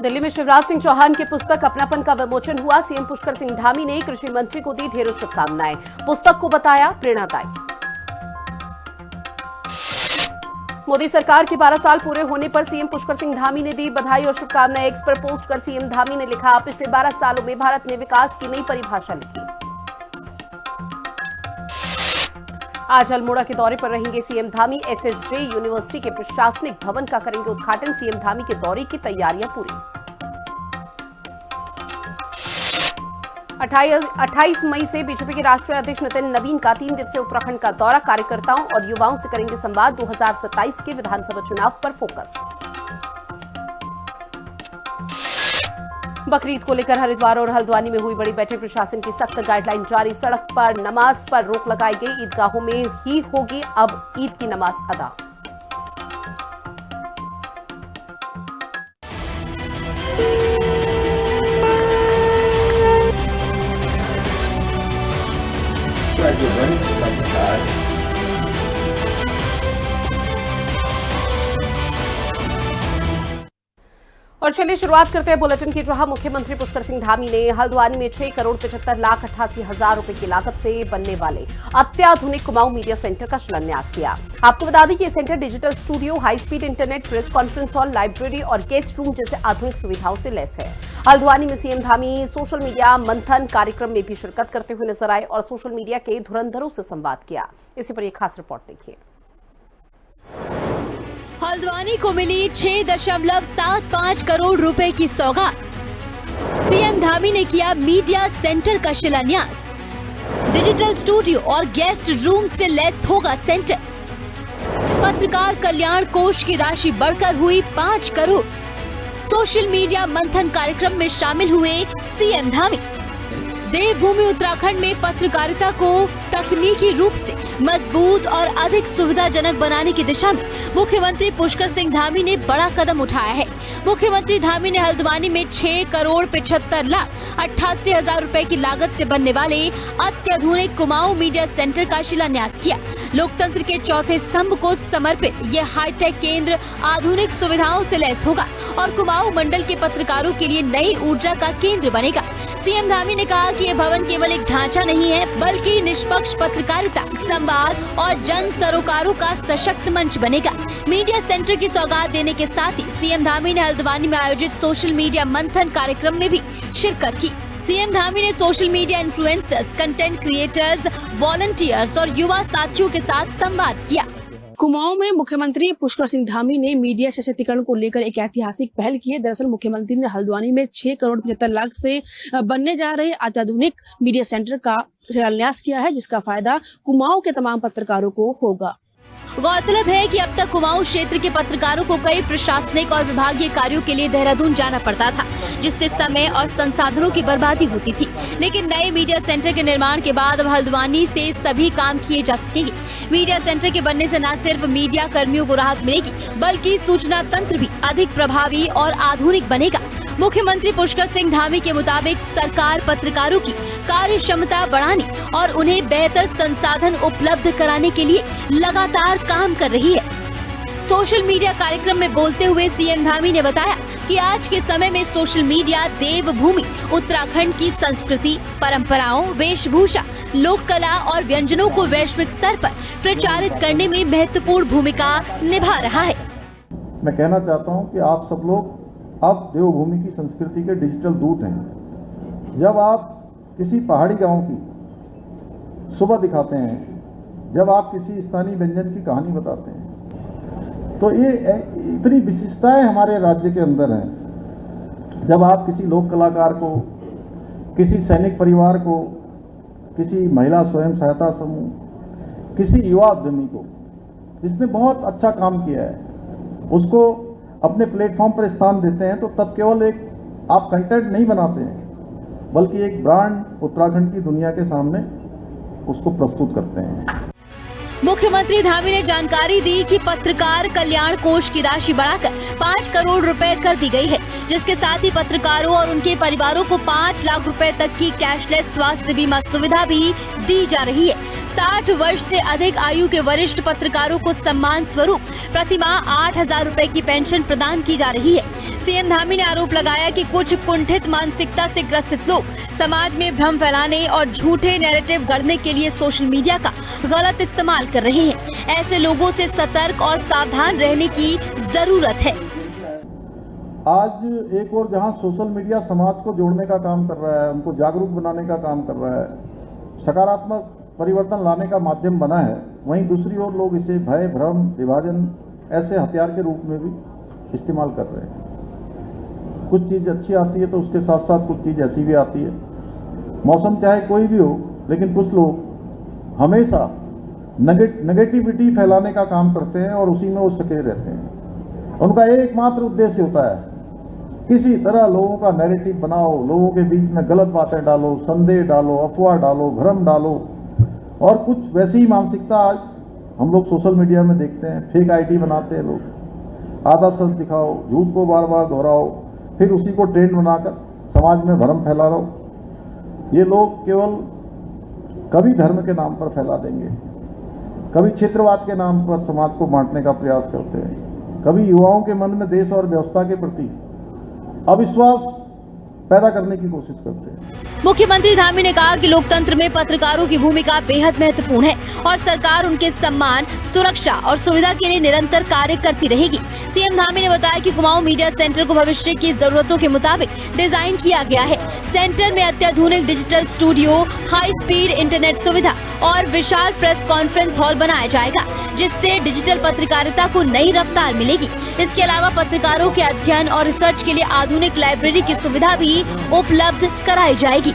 दिल्ली में शिवराज सिंह चौहान की पुस्तक अपनापन का विमोचन हुआ। सीएम पुष्कर सिंह धामी ने कृषि मंत्री को दी ढेरों शुभकामनाएं। पुस्तक को बताया प्रेरणादायी। मोदी सरकार के 12 साल पूरे होने पर सीएम पुष्कर सिंह धामी ने दी बधाई और शुभकामनाएं। एक्स पर पोस्ट कर सीएम धामी ने लिखा, पिछले 12 सालों में भारत ने विकास की नई परिभाषा लिखी। आज अल्मोड़ा के दौरे पर रहेंगे सीएम धामी। एसएसजे यूनिवर्सिटी के प्रशासनिक भवन का करेंगे उद्घाटन। सीएम धामी के दौरे की तैयारियां पूरी। 28 मई से बीजेपी के राष्ट्रीय अध्यक्ष नितिन नवीन का 3 दिवसीय उत्तराखंड का दौरा। कार्यकर्ताओं और युवाओं से करेंगे संवाद। 2027 के विधानसभा चुनाव पर फोकस। बकरीद को लेकर हरिद्वार और हल्द्वानी में हुई बड़ी बैठक। प्रशासन की सख्त गाइडलाइन जारी। सड़क पर नमाज पर रोक लगाई गई। ईदगाहों में ही होगी अब ईद की नमाज अदा। और चलिए शुरुआत करते हैं बुलेटिन की, जहां मुख्यमंत्री पुष्कर सिंह धामी ने हल्द्वानी में 6,75,88,000 रुपए की लागत से बनने वाले अत्याधुनिक कुमाऊं मीडिया सेंटर का शिलान्यास किया। आपको बता दें कि यह centre digital studio, high speed internet, press conference hall, library और गेस्ट रूम जैसे आधुनिक सुविधाओं से लैस है। हल्द्वानी में सीएम धामी सोशल मीडिया मंथन कार्यक्रम में भी शिरकत करते हुए नजर आए और सोशल मीडिया के धुरंधरों से संवाद किया। इसी पर एक खास रिपोर्ट देखिए। हल्द्वानी को मिली 6.75 करोड़ रुपए की सौगात। सीएम धामी ने किया मीडिया सेंटर का शिलान्यास। डिजिटल स्टूडियो और गेस्ट रूम से लैस होगा सेंटर। पत्रकार कल्याण कोष की राशि बढ़कर हुई 5 करोड़। सोशल मीडिया मंथन कार्यक्रम में शामिल हुए सीएम धामी। देवभूमि उत्तराखंड में पत्रकारिता को तकनीकी रूप से मजबूत और अधिक सुविधाजनक बनाने की दिशा में मुख्यमंत्री पुष्कर सिंह धामी ने बड़ा कदम उठाया है। मुख्यमंत्री धामी ने हल्द्वानी में 6,75,88,000 रुपए की लागत से बनने वाले अत्याधुनिक कुमाऊं मीडिया सेंटर का शिलान्यास किया। लोकतंत्र के चौथे स्तंभ को समर्पित ये हाईटेक केंद्र आधुनिक सुविधाओं से लैस होगा और कुमाऊं मंडल के पत्रकारों के लिए नई ऊर्जा का केंद्र बनेगा। सीएम धामी ने कहा कि ये भवन केवल एक ढांचा नहीं है, बल्कि निष्पक्ष पत्रकारिता, संवाद और जन सरोकारों का सशक्त मंच बनेगा। मीडिया सेंटर की सौगात देने के साथ ही सीएम धामी ने हल्द्वानी में आयोजित सोशल मीडिया मंथन कार्यक्रम में भी शिरकत की। सीएम धामी ने social media influencers, content creators, volunteers और युवा साथियों के साथ संवाद किया। कुमाऊं में मुख्यमंत्री पुष्कर सिंह धामी ने मीडिया सशक्तिकरण को लेकर एक ऐतिहासिक पहल की है। दरअसल मुख्यमंत्री ने हल्द्वानी में 6,75,00,000 से बनने जा रहे अत्याधुनिक मीडिया सेंटर का शिलान्यास किया है, जिसका फायदा कुमाऊं के तमाम पत्रकारों को होगा। गौरतलब है कि अब तक कुमाऊं क्षेत्र के पत्रकारों को कई प्रशासनिक और विभागीय कार्यों के लिए देहरादून जाना पड़ता था, जिससे समय और संसाधनों की बर्बादी होती थी। लेकिन नए मीडिया सेंटर के निर्माण के बाद अब हल्द्वानी से सभी काम किए जा सकेंगे। मीडिया सेंटर के बनने से न सिर्फ मीडिया कर्मियों को राहत मिलेगी, बल्कि सूचना तंत्र भी अधिक प्रभावी और आधुनिक बनेगा। मुख्यमंत्री पुष्कर सिंह धामी के मुताबिक सरकार पत्रकारों की कार्य क्षमता बढ़ाने और उन्हें बेहतर संसाधन उपलब्ध कराने के लिए लगातार काम कर रही है। सोशल मीडिया कार्यक्रम में बोलते हुए सीएम धामी ने बताया कि आज के समय में सोशल मीडिया देवभूमि उत्तराखंड की संस्कृति, परंपराओं, वेशभूषा, लोक कला और व्यंजनों को वैश्विक स्तर पर प्रचारित करने में महत्वपूर्ण भूमिका निभा रहा है। मैं कहना चाहता हूं कि आप सब लोग अब देवभूमि की संस्कृति के डिजिटल दूत हैं। जब आप किसी पहाड़ी गांव की सुबह दिखाते हैं, जब आप किसी स्थानीय व्यंजन की कहानी बताते हैं, तो ये इतनी विशिष्टताएं हमारे राज्य के अंदर हैं। जब आप किसी लोक कलाकार को, किसी सैनिक परिवार को, किसी महिला स्वयं सहायता समूह, किसी युवा उद्यमी को जिसने बहुत अच्छा काम किया है, उसको अपने प्लेटफॉर्म पर स्थान देते हैं, तो तब केवल एक आप कंटेंट नहीं बनाते हैं, बल्कि एक ब्रांड उत्तराखंड की दुनिया के सामने उसको प्रस्तुत करते हैं। मुख्यमंत्री धामी ने जानकारी दी कि पत्रकार कल्याण कोष की राशि बढ़ाकर 5 करोड़ रुपए कर दी गई है, जिसके साथ ही पत्रकारों और उनके परिवारों को 5 लाख रुपए तक की कैशलेस स्वास्थ्य बीमा सुविधा भी दी जा रही है। 60 वर्ष से अधिक आयु के वरिष्ठ पत्रकारों को सम्मान स्वरूप प्रतिमाह 8,000 रुपए की पेंशन प्रदान की जा रही है। सीएम धामी ने आरोप लगाया कि कुछ कुंठित मानसिकता से ग्रसित लोग समाज में भ्रम फैलाने और झूठे नैरेटिव गढ़ने के लिए सोशल मीडिया का गलत इस्तेमाल कर रहे हैं। ऐसे लोगों से सतर्क और सावधान रहने की जरूरत है। आज एक और जहां सोशल मीडिया समाज को जोड़ने का काम कर रहा है, उनको जागरूक बनाने का काम कर रहा है, सकारात्मक परिवर्तन लाने का माध्यम बना है, वहीं दूसरी ओर लोग इसे भय, भ्रम, विभाजन ऐसे हथियार के रूप में भी इस्तेमाल कर रहे हैं। कुछ चीज़ अच्छी आती है तो उसके साथ साथ कुछ चीज़ ऐसी भी आती है। मौसम चाहे कोई भी हो, लेकिन कुछ लोग हमेशा नेगेटिविटी फैलाने का काम करते हैं और उसी में वो सक्रिय रहते हैं। उनका एकमात्र उद्देश्य होता है किसी तरह लोगों का नैरेटिव बनाओ, लोगों के बीच में गलत बातें डालो, संदेह डालो, अफवाह डालो, भ्रम डालो। और कुछ वैसी ही मानसिकता आज हम लोग सोशल मीडिया में देखते हैं। फेक आईडी बनाते हैं लोग, आधा सच दिखाओ, झूठ को बार बार दोहराओ, फिर उसी को ट्रेंड बनाकर समाज में भ्रम फैला रहो। ये लोग केवल कभी धर्म के नाम पर फैला देंगे, कभी क्षेत्रवाद के नाम पर समाज को बांटने का प्रयास करते हैं, कभी युवाओं के मन में देश और व्यवस्था के प्रति अविश्वास पैदा करने की कोशिश करते हैं। मुख्यमंत्री धामी ने कहा कि लोकतंत्र में पत्रकारों की भूमिका बेहद महत्वपूर्ण है और सरकार उनके सम्मान, सुरक्षा और सुविधा के लिए निरंतर कार्य करती रहेगी। सीएम धामी ने बताया कि कुमाऊं मीडिया सेंटर को भविष्य की जरूरतों के मुताबिक डिजाइन किया गया है। सेंटर में अत्याधुनिक digital studio, high speed internet सुविधा और विशाल प्रेस कॉन्फ्रेंस हॉल बनाया जाएगा, जिससे डिजिटल पत्रकारिता को नई रफ्तार मिलेगी। इसके अलावा पत्रकारों के अध्ययन और रिसर्च के लिए आधुनिक लाइब्रेरी की सुविधा भी उपलब्ध कराई जाएगी।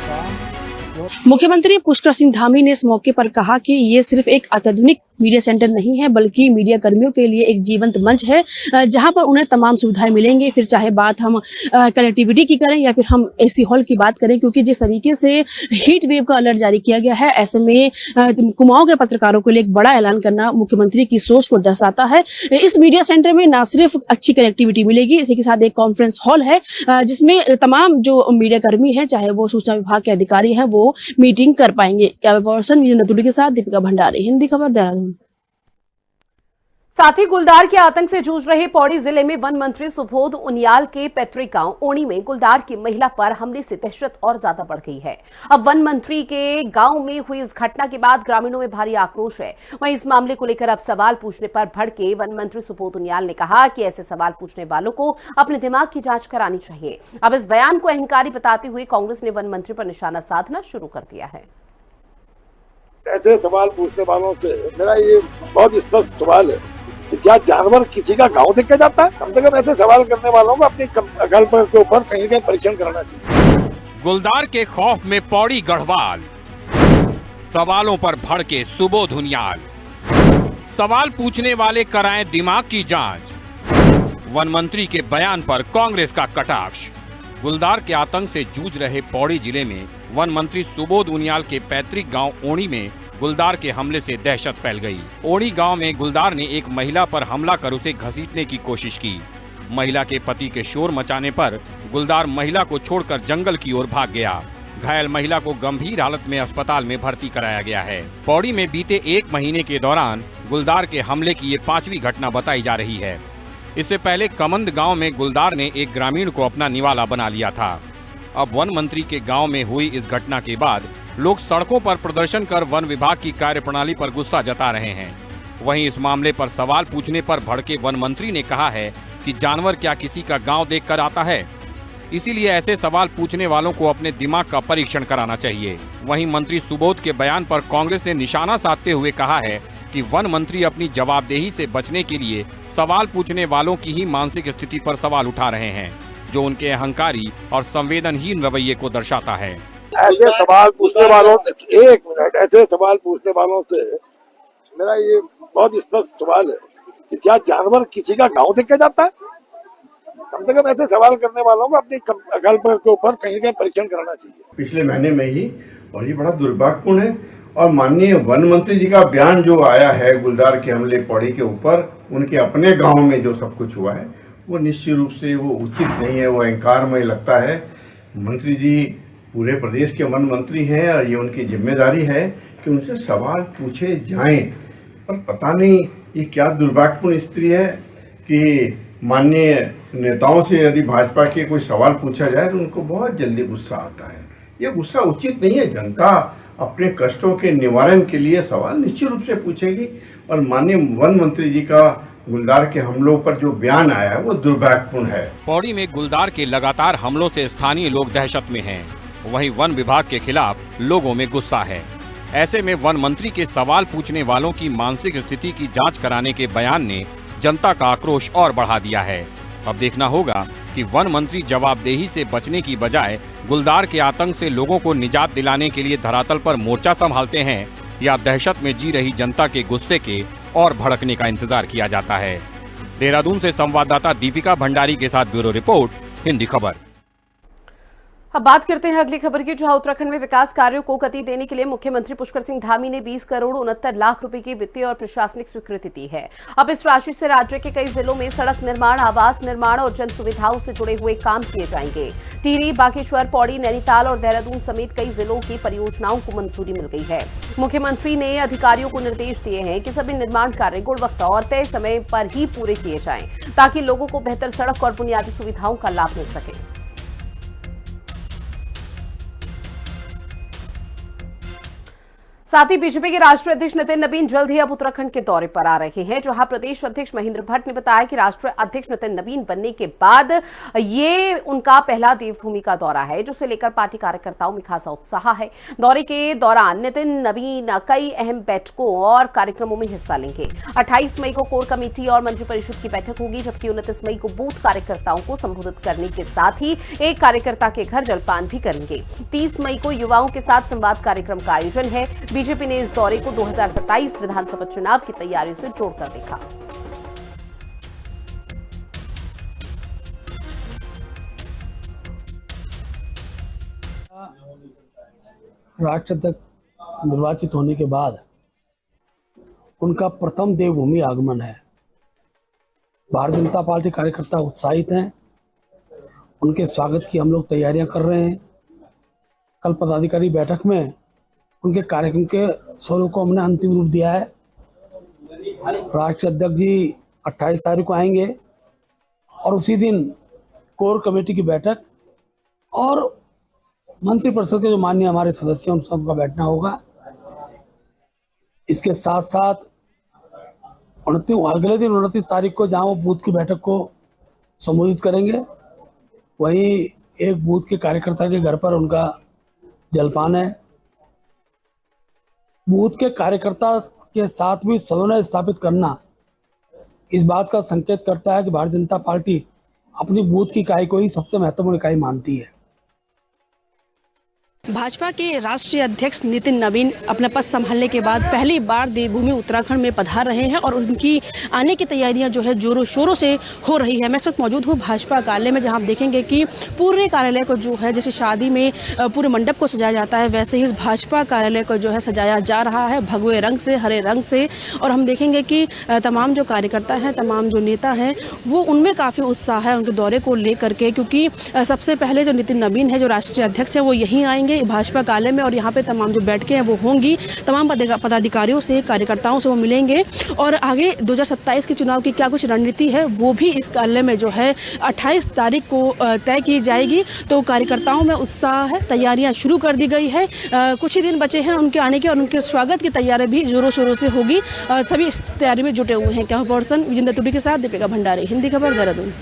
मुख्यमंत्री पुष्कर सिंह धामी ने इस मौके पर कहा कि ये सिर्फ एक अत्याधुनिक मीडिया सेंटर नहीं है, बल्कि मीडिया कर्मियों के लिए एक जीवंत मंच है, जहां पर उन्हें तमाम सुविधाएं मिलेंगी। फिर चाहे बात हम कनेक्टिविटी की करें या फिर हम एसी हॉल की बात करें, क्योंकि जिस तरीके से हीट वेव का अलर्ट जारी किया गया है, ऐसे में कुमाऊं के पत्रकारों के लिए एक बड़ा ऐलान करना मुख्यमंत्री की सोच को दर्शाता है। इस मीडिया सेंटर में न सिर्फ अच्छी कनेक्टिविटी मिलेगी, इसी के साथ एक कॉन्फ्रेंस हॉल है जिसमें तमाम जो मीडिया कर्मी है, चाहे वो सूचना विभाग के अधिकारी हैं, वो मीटिंग कर पाएंगे। कैमरा पर्सन विजय नतुड़ी के साथ दीपिका भंडारी, हिंदी खबर, देहरादून। साथ ही गुलदार के आतंक से जूझ रहे पौड़ी जिले में वन मंत्री सुबोध उनियाल के पैतृक गांव ओणी में गुलदार की महिला पर हमले से दहशत और ज्यादा बढ़ गई है। अब वन मंत्री के गांव में हुई इस घटना के बाद ग्रामीणों में भारी आक्रोश है। वहीं इस मामले को लेकर अब सवाल पूछने पर भड़के वन मंत्री सुबोध उनियाल ने कहा कि ऐसे सवाल पूछने वालों को अपने दिमाग की जांच करानी चाहिए। अब इस बयान को अहंकारी बताते हुए कांग्रेस ने वन मंत्री पर निशाना साधना शुरू कर दिया है। ऐसे सवाल पूछने वालों से मेरा ये बहुत स्पष्ट सवाल है कि क्या जानवर किसी का गांव देख के जाता है? कम से कम ऐसे सवाल करने वालों को अपनी अकल के ऊपर कहीं कहीं परीक्षण कराना चाहिए। गुलदार के खौफ में पौड़ी गढ़वाल, सवालों पर भड़के सुबोध उनियाल, सवाल पूछने वाले कराएं दिमाग की जांच, वन मंत्री के बयान पर कांग्रेस का कटाक्ष। गुलदार के आतंक से जूझ रहे पौड़ी जिले में वन मंत्री सुबोध उनियाल के पैतृक गांव ओणी में गुलदार के हमले से दहशत फैल गई। ओणी गांव में गुलदार ने एक महिला पर हमला कर उसे घसीटने की कोशिश की। महिला के पति के शोर मचाने पर गुलदार महिला को छोड़कर जंगल की ओर भाग गया। घायल महिला को गंभीर हालत में अस्पताल में भर्ती कराया गया है। पौड़ी में बीते 1 महीने के दौरान गुलदार के हमले की ये 5वीं घटना बताई जा रही है। इससे पहले कमंद गाँव में गुलदार ने एक ग्रामीण को अपना निवाला बना लिया था। अब वन मंत्री के गांव में हुई इस घटना के बाद लोग सड़कों पर प्रदर्शन कर वन विभाग की कार्यप्रणाली पर गुस्सा जता रहे हैं। वहीं इस मामले पर सवाल पूछने पर भड़के वन मंत्री ने कहा है कि जानवर क्या किसी का गांव देखकर आता है? इसीलिए ऐसे सवाल पूछने वालों को अपने दिमाग का परीक्षण कराना चाहिए। वहीं मंत्री सुबोध के बयान पर कांग्रेस ने निशाना साधते हुए कहा है कि वन मंत्री अपनी जवाबदेही से बचने के लिए सवाल पूछने वालों की ही मानसिक स्थिति पर सवाल उठा रहे हैं, जो उनके अहंकारी और संवेदनहीन रवैये को दर्शाता है। ऐसे सवाल पूछने वालों ऐसे सवाल पूछने वालों से मेरा ये बहुत स्पष्ट सवाल है कि क्या जानवर किसी का गांव देख के जाता है? कम से कम ऐसे सवाल करने वालों को अपनी अकल के ऊपर कहीं कहीं परीक्षण कराना चाहिए। पिछले महीने में ही, और ये बड़ा दुर्भाग्यपूर्ण है, और माननीय वन मंत्री जी का बयान जो आया है गुलदार के हमले पौड़ी के ऊपर, उनके अपने गांव में जो सब कुछ हुआ है, वो निश्चित रूप से वो उचित नहीं है, वो अहंकारमय लगता है। मंत्री जी पूरे प्रदेश के वन मंत्री हैं और ये उनकी जिम्मेदारी है कि उनसे सवाल पूछे जाएं। पर पता नहीं ये क्या दुर्भाग्यपूर्ण स्थिति है कि माननीय नेताओं से यदि भाजपा के कोई सवाल पूछा जाए तो उनको बहुत जल्दी गुस्सा आता है। ये गुस्सा उचित नहीं है। जनता अपने कष्टों के निवारण के लिए सवाल निश्चित रूप से पूछेगी और माननीय वन मंत्री जी का गुलदार के हमलों पर जो बयान आया है वो दुर्भाग्यपूर्ण है। पौड़ी में गुलदार के लगातार हमलों से स्थानीय लोग दहशत में हैं। वहीं वन विभाग के खिलाफ लोगों में गुस्सा है। ऐसे में वन मंत्री के सवाल पूछने वालों की मानसिक स्थिति की जांच कराने के बयान ने जनता का आक्रोश और बढ़ा दिया है। अब देखना होगा कि वन मंत्री जवाबदेही से बचने की बजाय गुलदार के आतंक से लोगों को निजात दिलाने के लिए धरातल पर मोर्चा संभालते हैं या दहशत में जी रही जनता के गुस्से के और भड़कने का इंतजार किया जाता है। देहरादून से संवाददाता दीपिका भंडारी के साथ ब्यूरो रिपोर्ट, हिंदी खबर। अब बात करते हैं अगली खबर की, जहां उत्तराखंड में विकास कार्यों को गति देने के लिए मुख्यमंत्री पुष्कर सिंह धामी ने 20 करोड़ 69 लाख रुपए की वित्तीय और प्रशासनिक स्वीकृति दी है। अब इस राशि से राज्य के कई जिलों में सड़क निर्माण, आवास निर्माण और जन सुविधाओं से जुड़े हुए काम किए जाएंगे। टिहरी, बागेश्वर, पौड़ी, नैनीताल और देहरादून समेत कई जिलों की परियोजनाओं को मंजूरी मिल गई है। मुख्यमंत्री ने अधिकारियों को निर्देश दिए हैं कि सभी निर्माण कार्य गुणवत्ता और तय समय पर ही पूरे किए जाएं, ताकि लोगों को बेहतर सड़क और बुनियादी सुविधाओं का लाभ मिल सके। साथ ही बीजेपी के राष्ट्रीय अध्यक्ष नितिन नवीन जल्द ही अब उत्तराखंड के दौरे पर आ रहे हैं, जहां प्रदेश अध्यक्ष महेंद्र भट्ट ने बताया कि राष्ट्रीय अध्यक्ष नितिन नवीन बनने के बाद ये उनका पहला देवभूमि का दौरा है, जिसे लेकर पार्टी कार्यकर्ताओं में खासा उत्साह है। दौरे के दौरान नितिन नवीन कई अहम बैठकों और कार्यक्रमों में हिस्सा लेंगे। 28 मई को कोर कमेटी और मंत्रिपरिषद की बैठक होगी, जबकि 29 मई को बूथ कार्यकर्ताओं को संबोधित करने के साथ ही एक कार्यकर्ता के घर जलपान भी करेंगे। 30 मई को युवाओं के साथ संवाद कार्यक्रम का आयोजन है। बीजेपी ने इस दौरे को 2027 विधानसभा चुनाव की तैयारियों से जोड़कर देखा। राष्ट्राध्यक्ष निर्वाचित होने के बाद उनका प्रथम देवभूमि आगमन है। भारतीय जनता पार्टी कार्यकर्ता उत्साहित हैं। उनके स्वागत की हम लोग तैयारियां कर रहे हैं। कल पदाधिकारी बैठक में उनके कार्यक्रम के स्वरूप को हमने अंतिम रूप दिया है। राष्ट्रीय अध्यक्ष जी 28 तारीख को आएंगे और उसी दिन कोर कमेटी की बैठक और मंत्रिपरिषद के जो माननीय हमारे सदस्य हैं उन सबका बैठना होगा। इसके साथ साथ अगले दिन 29 तारीख को जहाँ वो बूथ की बैठक को संबोधित करेंगे, वहीं एक बूथ के कार्यकर्ता के घर पर उनका जलपान है। बूथ के कार्यकर्ता के साथ भी समन्वय स्थापित करना इस बात का संकेत करता है कि भारतीय जनता पार्टी अपनी बूथ की इकाई को ही सबसे महत्वपूर्ण इकाई मानती है। भाजपा के राष्ट्रीय अध्यक्ष नितिन नवीन अपना पद संभालने के बाद पहली बार देवभूमि उत्तराखंड में पधार रहे हैं और उनकी आने की तैयारियां जो है जोरों शोरों से हो रही है। मैं इस वक्त मौजूद हूँ भाजपा कार्यालय में, जहां आप देखेंगे कि पूरे कार्यालय को जो है जैसे शादी में पूरे मंडप को सजाया जाता है, वैसे ही इस भाजपा कार्यालय को जो है सजाया जा रहा है भगवे रंग से, हरे रंग से। और हम देखेंगे कि तमाम जो कार्यकर्ता हैं, तमाम जो नेता हैं, वो उनमें काफ़ी उत्साह है उनके दौरे को लेकर के, क्योंकि सबसे पहले जो नितिन नवीन है, जो राष्ट्रीय अध्यक्ष है, वो यहीं आएंगे भाजपा कार्यालय में और यहाँ पे तमाम जो बैठकें हैं वो होंगी। तमाम पदाधिकारियों से, कार्यकर्ताओं से वो मिलेंगे और आगे 2027 के चुनाव की क्या कुछ रणनीति है वो भी इस कार्यालय में जो है 28 तारीख को तय की जाएगी। तो कार्यकर्ताओं में उत्साह है, तैयारियां शुरू कर दी गई है। कुछ ही दिन बचे हैं उनके आने के और उनके स्वागत की तैयारी भी जोरों शोरों से होगी। सभी इस तैयारी में जुटे हुए हैं। कैमरा पर्सन विजेंद्र तुडी के साथ दीपिका भंडारी, हिंदी खबर, देहरादून।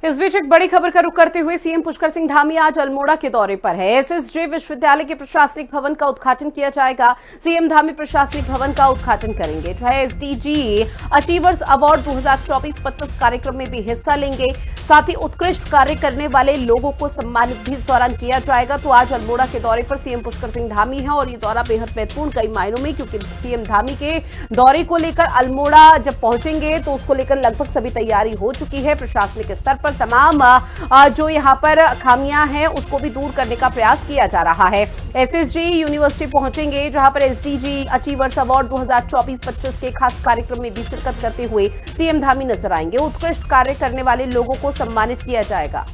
इस बीच एक बड़ी खबर का रुख करते हुए सीएम पुष्कर सिंह धामी आज अल्मोड़ा के दौरे पर है। एसएसजे विश्वविद्यालय के प्रशासनिक भवन का उद्घाटन किया जाएगा। सीएम धामी प्रशासनिक भवन का उद्घाटन करेंगे, जो है एसडीजी अचीवर्स अवार्ड 2024 पत्तस कार्यक्रम में भी हिस्सा लेंगे। साथ ही उत्कृष्ट कार्य करने वाले लोगों को सम्मानित भी इस दौरान किया जाएगा। तो आज अल्मोड़ा के दौरे पर सीएम पुष्कर सिंह धामी है और ये दौरा बेहद महत्वपूर्ण कई मायनों में, क्योंकि सीएम धामी के दौरे को लेकर अल्मोड़ा जब पहुंचेंगे तो उसको लेकर लगभग सभी तैयारी हो चुकी है। प्रशासनिक स्तर पर और तमाम जो यहाँ पर खामियां हैं उसको भी दूर करने का प्रयास किया जा रहा है। एसएसजी यूनिवर्सिटी पहुंचेंगे, जहां पर एसडीजी अचीवर्स अवार्ड 2024-25 के खास कार्यक्रम में भी शिरकत करते हुए सीएम धामी नजर आएंगे। उत्कृष्ट कार्य करने वाले लोगों को सम्मानित किया जाएगा।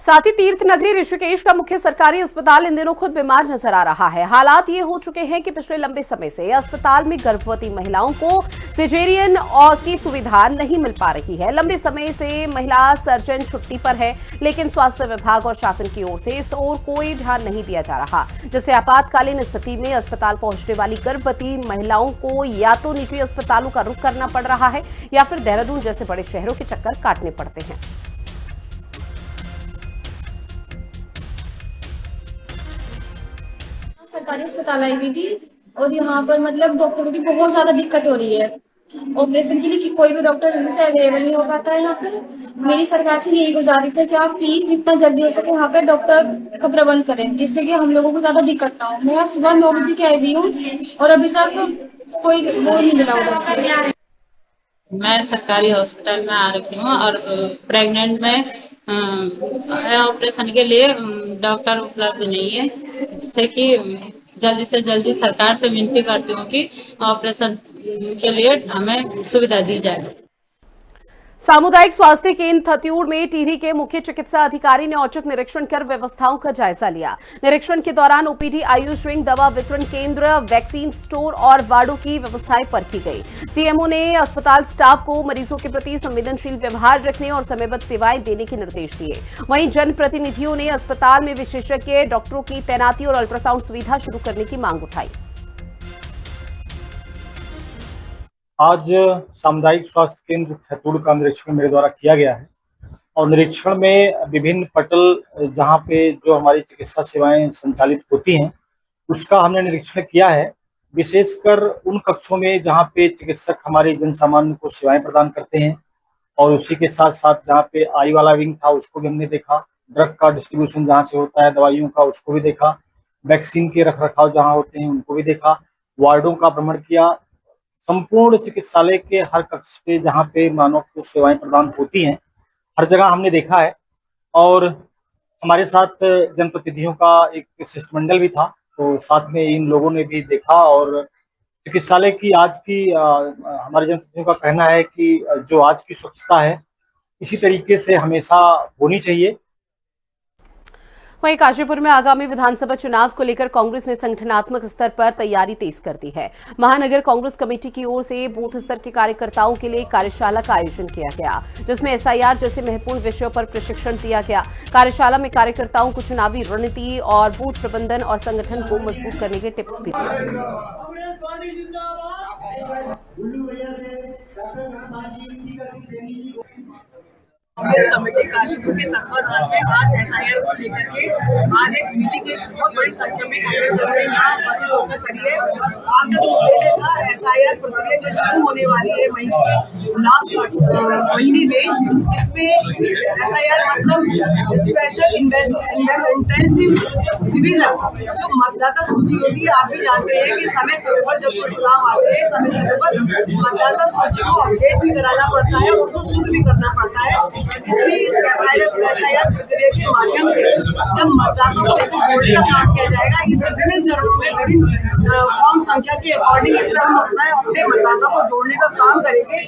साथ ही तीर्थ नगरी ऋषिकेश का मुख्य सरकारी अस्पताल इन दिनों खुद बीमार नजर आ रहा है। हालात ये हो चुके हैं कि पिछले लंबे समय से अस्पताल में गर्भवती महिलाओं को सिजेरियन और की सुविधा नहीं मिल पा रही है। लंबे समय से महिला सर्जन छुट्टी पर है, लेकिन स्वास्थ्य विभाग और शासन की ओर से इस ओर कोई ध्यान नहीं दिया जा रहा, जिससे आपातकालीन स्थिति में अस्पताल पहुंचने वाली गर्भवती महिलाओं को या तो निजी अस्पतालों का रुख करना पड़ रहा है या फिर देहरादून जैसे बड़े शहरों के चक्कर काटने पड़ते हैं। सरकारी अस्पताल आई हुई थी और यहाँ पर मतलब डॉक्टरों की बहुत ज्यादा दिक्कत हो रही है। ऑपरेशन के लिए कोई भी डॉक्टर जल्दी से अवेलेबल नहीं हो पाता है यहाँ पे। मेरी सरकार से यही गुजारिश है कि आप प्लीज जितना जल्दी हो सके यहाँ पे डॉक्टर का प्रबंध करें, जिससे कि हम लोगों को ज्यादा दिक्कत ना हो। मैं आज सुबह 9 बजे की आई हुई हूँ और अभी तक कोई वो नहीं मिला उधर से। मैं सरकारी हॉस्पिटल में आ रखी हूँ और प्रेग्नेंट में ऑपरेशन के लिए डॉक्टर उपलब्ध नहीं है, जिससे कि जल्दी से जल्दी सरकार से विनती करती हूँ कि ऑपरेशन के लिए हमें सुविधा दी जाए। सामुदायिक स्वास्थ्य केंद्र थत्यूड़ में टिहरी के मुख्य चिकित्सा अधिकारी ने औचक निरीक्षण कर व्यवस्थाओं का जायजा लिया। निरीक्षण के दौरान ओपीडी, आयुष विंग, दवा वितरण केंद्र, वैक्सीन स्टोर और वार्डों की व्यवस्थाएं परखी गई। सीएमओ ने अस्पताल स्टाफ को मरीजों के प्रति संवेदनशील व्यवहार रखने और समयबद्ध सेवाएं देने के निर्देश दिए। वहीं जनप्रतिनिधियों ने अस्पताल में विशेषज्ञ डॉक्टरों की तैनाती और अल्ट्रासाउंड सुविधा शुरू करने की मांग उठाई। आज सामुदायिक स्वास्थ्य केंद्र थत्यूड़ का निरीक्षण मेरे द्वारा किया गया है और निरीक्षण में विभिन्न पटल जहां पे जो हमारी चिकित्सा सेवाएं संचालित होती हैं उसका हमने निरीक्षण किया है। विशेषकर उन कक्षों में जहां पे चिकित्सक हमारे जन सामान्य को सेवाएं प्रदान करते हैं और उसी के साथ साथ जहां पे आई वाला विंग था उसको भी हमने देखा, ड्रग का डिस्ट्रीब्यूशन जहाँ से होता है, दवाइयों का उसको भी देखा, वैक्सीन के रख रखाव जहाँ होते हैं उनको भी देखा, वार्डों का भ्रमण किया। संपूर्ण चिकित्सालय के हर कक्ष पे जहाँ पे मानव को सेवाएं प्रदान होती हैं हर जगह हमने देखा है और हमारे साथ जनप्रतिनिधियों का एक शिष्टमंडल भी था, तो साथ में इन लोगों ने भी देखा और चिकित्सालय की आज की हमारे जनप्रतिनिधियों का कहना है कि जो आज की स्वच्छता है इसी तरीके से हमेशा होनी चाहिए। वहीं काशीपुर में आगामी विधानसभा चुनाव को लेकर कांग्रेस ने संगठनात्मक स्तर पर तैयारी तेज कर दी है। महानगर कांग्रेस कमेटी की ओर से बूथ स्तर के कार्यकर्ताओं के लिए कार्यशाला का आयोजन किया गया, जिसमें एसआईआर जैसे महत्वपूर्ण विषयों पर प्रशिक्षण दिया गया। कार्यशाला में कार्यकर्ताओं को चुनावी रणनीति और बूथ प्रबंधन और संगठन को मजबूत करने के टिप्स भी दिए। कांग्रेस कमेटी काशीपुर के तत्वाधान में आज एसआईआर को लेकर के आज एक मीटिंग एक बहुत बड़ी संख्या में कांग्रेस ने यहाँ उपस्थित होकर करी है। आपका जो उद्देश्य था एसआईआर प्रक्रिया जो शुरू होने वाली है मई के लास्ट महीने में, जिसमें एसआईआर मतलब स्पेशल इंटेंसिव डिवीजन जो मतदाता सूची होती है। आप भी जानते हैं कि समय समय पर जब तो चुनाव आते हैं समय समय पर मतदाता सूची को अपडेट भी कराना पड़ता है, उसको शुद्ध भी करना पड़ता है। इसलिए इस एसआईआर प्रक्रिया के माध्यम से जब मतदाताओं को इसे जोड़ने का काम किया जाएगा, इसे विभिन्न चरणों में विभिन्न फॉर्म संख्या के अकॉर्डिंग इसमें हम अपने मतदाताओं को जोड़ने का काम करेंगे।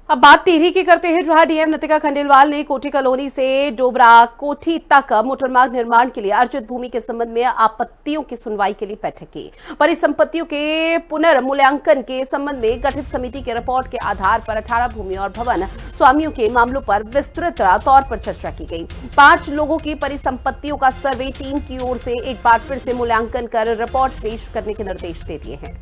अब बात टिहरी की करते हैं, जहां डीएम नितिका खंडेलवाल ने कोठी कॉलोनी से डोबरा कोठी तक मोटरमार्ग निर्माण के लिए अर्जित भूमि के संबंध में आपत्तियों की सुनवाई के लिए बैठक की। परिसंपत्तियों के पुनर्मूल्यांकन के संबंध में गठित समिति के रिपोर्ट के आधार पर 18 भूमि और भवन स्वामियों के मामलों पर विस्तृत तौर पर चर्चा की गई। 5 लोगों की परिसंपत्तियों का सर्वे टीम की ओर से एक बार फिर से मूल्यांकन कर रिपोर्ट पेश करने के निर्देश दे दिए हैं।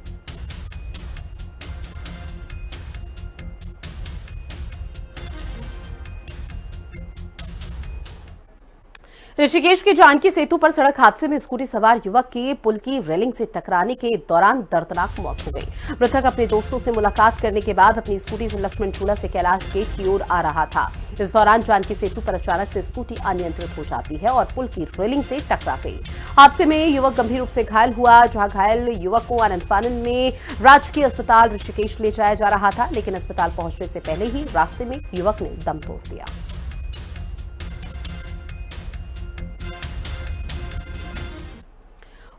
ऋषिकेश के जानकी सेतु पर सड़क हादसे में स्कूटी सवार युवक की पुल की रेलिंग से टकराने के दौरान दर्दनाक मौत हो गई। मृतक अपने दोस्तों से मुलाकात करने के बाद अपनी स्कूटी से लक्ष्मण झूला से कैलाश गेट की ओर आ रहा था। इस दौरान जानकी सेतु पर अचानक से स्कूटी अनियंत्रित हो जाती है और पुल की रेलिंग से टकरा गई। हादसे में युवक गंभीर रूप से घायल हुआ, जहां घायल युवक को आनंद फानन में राजकीय अस्पताल ऋषिकेश ले जाया जा रहा था, लेकिन अस्पताल पहुंचने से पहले ही रास्ते में युवक ने दम तोड़ दिया।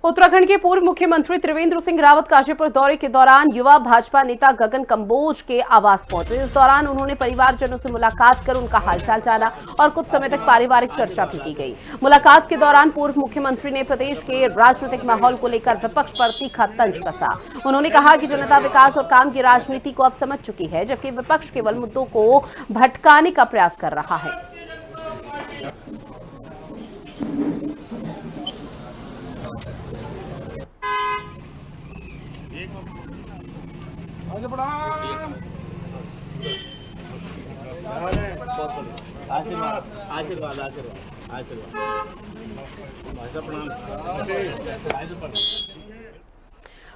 उत्तराखंड के पूर्व मुख्यमंत्री त्रिवेंद्र सिंह रावत काशीपुर दौरे के दौरान युवा भाजपा नेता गगन कंबोज के आवास पहुंचे। इस दौरान उन्होंने परिवारजनों से मुलाकात कर उनका हालचाल जाना और कुछ समय तक पारिवारिक चर्चा भी की गई। मुलाकात के दौरान पूर्व मुख्यमंत्री ने प्रदेश के राजनीतिक माहौल को लेकर विपक्ष पर तीखा तंज कसा। उन्होंने कहा कि जनता विकास और काम की राजनीति को अब समझ चुकी है, जबकि विपक्ष केवल मुद्दों को भटकाने का प्रयास कर रहा है।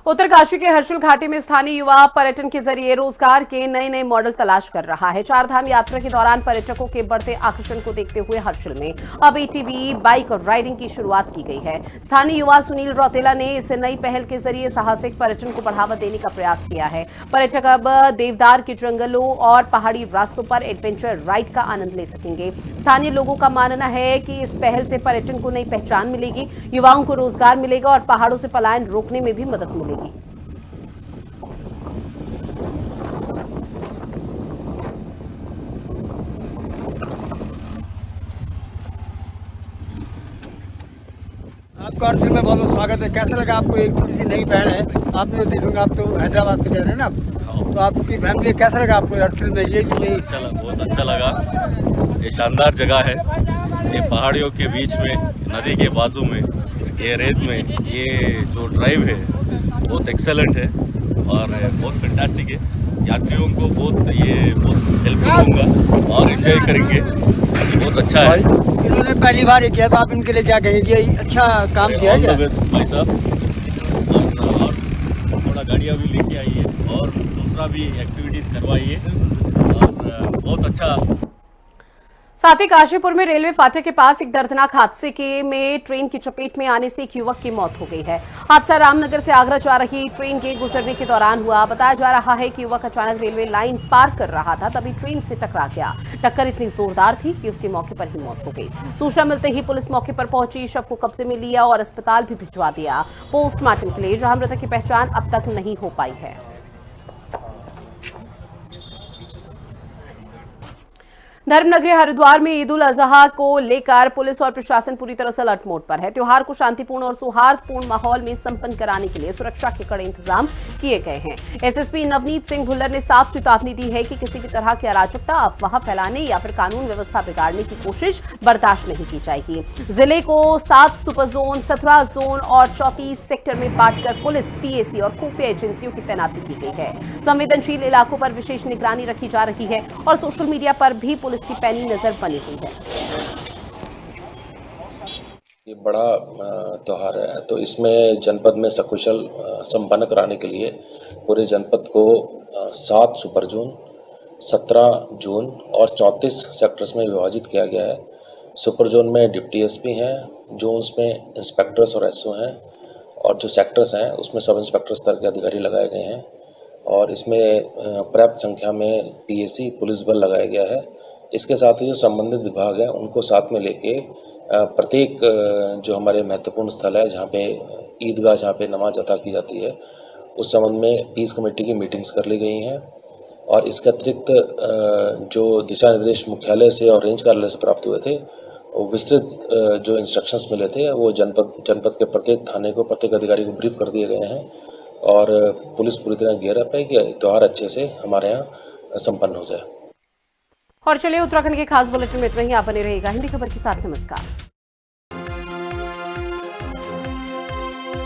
उत्तरकाशी के हर्षिल घाटी में स्थानीय युवा पर्यटन के जरिए रोजगार के नए नए मॉडल तलाश कर रहा है। चारधाम यात्रा के दौरान पर्यटकों के बढ़ते आकर्षण को देखते हुए हर्षिल में अब एटीवी, बाइक और राइडिंग की शुरुआत की गई है। स्थानीय युवा सुनील रौतेला ने इस नई पहल के जरिए साहसिक पर्यटन को बढ़ावा देने का प्रयास किया है। पर्यटक अब देवदार के जंगलों और पहाड़ी रास्तों पर एडवेंचर राइड का आनंद ले सकेंगे। स्थानीय लोगों का मानना है कि इस पहल से पर्यटन को नई पहचान मिलेगी, युवाओं को रोजगार मिलेगा और पहाड़ों से पलायन रोकने में भी मदद मिलेगी। आपका हर्षिल में बहुत बहुत स्वागत है। कैसा लगा आपको? एक थोड़ी सी नई पहल है, आपने तो देखोगे, आप तो हैदराबाद से कह रहे हैं ना, तो आपकी फैमिली कैसा लगा आपको हर्षिल में? ये बहुत अच्छा लगा। ये शानदार जगह है, ये पहाड़ियों के बीच में, नदी के बाजू में, ये रेत में, ये जो ड्राइव है बहुत एक्सेलेंट है और बहुत फैंटास्टिक है। यात्रियों को बहुत हेल्पफुल होगा और एंजॉय करेंगे, बहुत अच्छा है। इन्होंने पहली बार ये किया, तो आप इनके लिए क्या कहेंगे? ये अच्छा काम किया है क्या भाई साहब? और थोड़ा गाड़ियाँ भी लेके आई है और दूसरा भी एक्टिविटीज़ करवाई है और बहुत अच्छा। साथ ही काशीपुर में रेलवे फाटक के पास एक दर्दनाक हादसे में ट्रेन की चपेट में आने से एक युवक की मौत हो गई है। हादसा रामनगर से आगरा जा रही ट्रेन के गुजरने के दौरान हुआ। बताया जा रहा है कि युवक अचानक रेलवे लाइन पार कर रहा था, तभी ट्रेन से टकरा गया। टक्कर इतनी जोरदार थी कि उसकी मौके पर ही मौत हो गई। सूचना मिलते ही पुलिस मौके पर पहुंची, शव को कब्जे में लिया और अस्पताल भी भिजवा दिया पोस्टमार्टम के लिए, जहां मृतक की पहचान अब तक नहीं हो पाई है। धर्मनगरी हरिद्वार में ईद उल अजहा को लेकर पुलिस और प्रशासन पूरी तरह से अलर्ट मोड पर है। त्योहार को शांतिपूर्ण और सौहार्दपूर्ण माहौल में संपन्न कराने के लिए सुरक्षा के कड़े इंतजाम किए गए हैं। एसएसपी नवनीत सिंह भुल्लर ने साफ चेतावनी दी है कि किसी भी तरह की अराजकता, अफवाह फैलाने या फिर कानून व्यवस्था बिगाड़ने की कोशिश बर्दाश्त नहीं की जाएगी। जिले को 7 सुपर जोन, 17 जोन और 34 सेक्टर में बांटकर पुलिस, पीएसी और खुफिया एजेंसियों की तैनाती की गई है। संवेदनशील इलाकों पर विशेष निगरानी रखी जा रही है और सोशल मीडिया पर भी पुलिस की पैनी नजर बनी हुई है। ये बड़ा त्योहार है, तो इसमें जनपद में सकुशल संपन्न कराने के लिए पूरे जनपद को 7 सुपर जोन, 17 जोन और 34 सेक्टर्स में विभाजित किया गया है। सुपर जोन में डिप्टी एसपी हैं, जोन्स में इंस्पेक्टर्स और एसओ हैं और जो सेक्टर्स हैं उसमें सब इंस्पेक्टर स्तर के अधिकारी लगाए गए हैं और इसमें पर्याप्त संख्या में पीएसी पुलिस बल लगाया गया है। इसके साथ ही जो संबंधित विभाग हैं उनको साथ में लेके प्रत्येक जो हमारे महत्वपूर्ण स्थल है, जहाँ पे ईदगाह, जहाँ पे नमाज अदा की जाती है, उस संबंध में पीस कमेटी की मीटिंग्स कर ली गई हैं और इसके अतिरिक्त जो दिशा निर्देश मुख्यालय से और रेंज कार्यालय से प्राप्त हुए थे, विस्तृत जो इंस्ट्रक्शंस मिले थे वो जनपद के प्रत्येक थाने को, प्रत्येक अधिकारी को ब्रीफ कर दिए गए हैं और पुलिस पूरी तरह गियर अप है कि त्यौहार अच्छे से हमारे यहाँ संपन्न हो जाए। और चलिए उत्तराखंड के खास बुलेटिन में इतना ही। आप बने रहिएगा हिंदी खबर के साथ। नमस्कार।